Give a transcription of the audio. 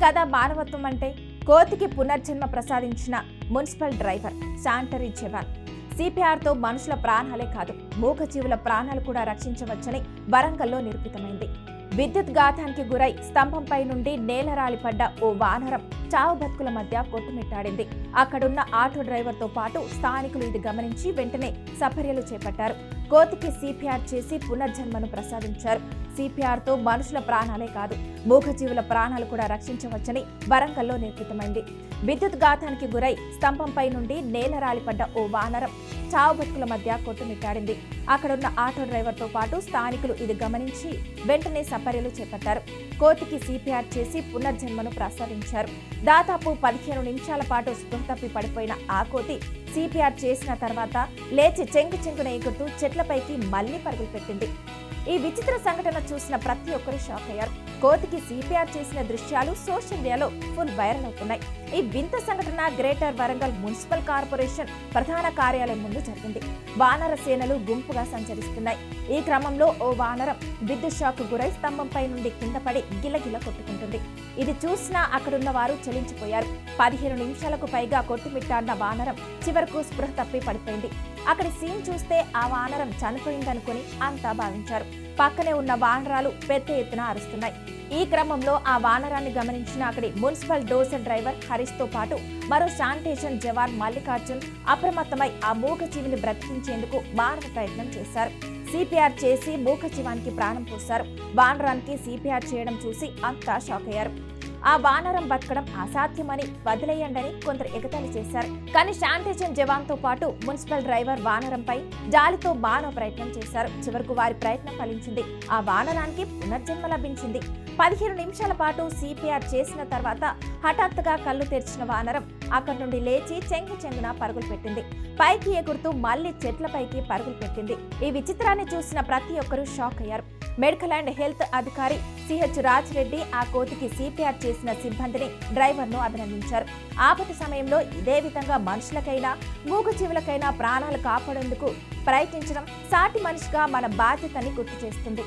కదా మానవత్వం అంటే. కోతికి పునర్జన్మ ప్రసాదించిన మున్సిపల్ డ్రైవర్, శానిటరీ జవాన్. సిపిఆర్తో మనుషుల ప్రాణాలే కాదు, మూగజీవుల ప్రాణాలు కూడా రక్షించవచ్చని వరంగల్లో నిరూపితమైంది. విద్యుత్ ఘాతానికి గురై స్తంభంపై నుండి నేలరాలిపడ్డ ఓ వానరం చావు బతుకుల మధ్య కొట్టుమిట్టాడింది. అక్కడున్న ఆటో డ్రైవర్తో పాటు స్థానికులు ఇది గమనించి వెంటనే సపర్యలు చేపట్టారు. కోతికి సిపిఆర్ చేసి పునర్జన్మను ప్రసాదించారు. సిపిఆర్తో మనుషుల ప్రాణాలే కాదు, మూగజీవుల ప్రాణాలు కూడా రక్షించవచ్చని వరంగల్లో నిరూపితమైంది. విద్యుత్ ఘాతానికి గురై స్తంభంపై నుండి నేలరాలిపడ్డ ఓ వానరం చావు బతుకుల మధ్య కొట్టుమిట్టాడింది. అక్కడున్న ఆటో డ్రైవర్తో పాటు స్థానికులు ఇది గమనించి వెంటనే సపర్యలు చేపట్టారు. కోతికి సిపిఆర్ చేసి పునర్జన్మను ప్రసాదించారు. దాదాపు 15 నిమిషాల పాటు స్పృహ తప్పి పడిపోయిన ఆ కోతి సిపిఆర్ చేసిన తర్వాత లేచి చెంగున ఎగురుతూ చెట్లపైకి మళ్లీ పరుగులు పెట్టింది. ఈ విచిత్ర సంఘటన చూసిన ప్రతి ఒక్కరూ షాక్ అయ్యారు. కోతికి సిపిఆర్ చేసిన దృశ్యాలు సోషల్ మీడియాలో ఫుల్ వైరల్ అవుతున్నాయి. ఈ వింత సంఘటన గ్రేటర్ వరంగల్ మున్సిపల్ కార్పొరేషన్ ప్రధాన కార్యాలయం ముందు జరిగింది. వానర సేనలు గుంపుగా సంచరిస్తున్నాయి. ఈ క్రమంలో ఓ వానరం విద్యుత్ షాక్ గురై స్తంభంపై నుండి కింద పడి గిలగిల కొట్టుకుంటుంది. ఇది చూసినా అక్కడున్న వారు చలించిపోయారు. 15 నిమిషాలకు పైగా కొట్టుమిట్టాడిన వానరం చివరకు స్పృహ తప్పి పడిపోయింది. అక్కడి సీన్ చూస్తే ఆ వానరం చనిపోయిందనుకుని అంతా భావించారు. పక్కనే ఉన్న వానరాలు పెద్ద ఎత్తున అరుస్తున్నాయి. ఈ క్రమంలో ఆ వానరాన్ని గమనించిన అక్కడి మున్సిపల్ డోజర్ డ్రైవర్ హరీష్ తో పాటు మరో శానిటేషన్ జవాన్ మల్లికార్జున్ అప్రమత్తమై ఆ మూగజీవిని బ్రతికించేందుకు మానవ ప్రయత్నం చేశారు. సిపిఆర్ చేసి మూగజీవానికి ప్రాణం పోశారు. వానరానికి సిపిఆర్ చేయడం చూసి అంతా షాక్ అయ్యారు. ఆ వానరం బతకడం అసాధ్యమని వదిలేయండని కొందరు ఎగతాళి చేశారు. కానీ శానిటేషన్ జవాన్ తో పాటు మున్సిపల్ డ్రైవర్ వానరంపై జాలితో మానవ ప్రయత్నం చేశారు. చివరకు వారి ప్రయత్నం ఫలించింది. ఆ వానరానికి పునర్జన్మ లభించింది. 15 నిమిషాల పాటు సిపిఆర్ చేసిన తర్వాత హఠాత్తుగా కళ్ళు తెరిచిన వానరం అక్కడి నుండి లేచి చెంగున పరుగులు పెట్టింది. పైకి ఎగురుతూ మళ్లీ చెట్లపైకి పరుగులు పెట్టింది. ఈ విచిత్రాన్ని చూసిన ప్రతి ఒక్కరూ షాక్ అయ్యారు. మెడికల్ అండ్ హెల్త్ అధికారి సిహెచ్ రాజ్ రెడ్డి ఆ కోతికి సిపిఆర్ చేసిన సిబ్బందిని, డ్రైవర్ను అభినందించారు. ఆపద సమయంలో ఇదే విధంగా మనుషులకైనా మూగజీవులకైనా ప్రాణాలు కాపాడేందుకు ప్రయత్నించడం సాటి మనిషిగా మన బాధ్యతని గుర్తు చేస్తుంది.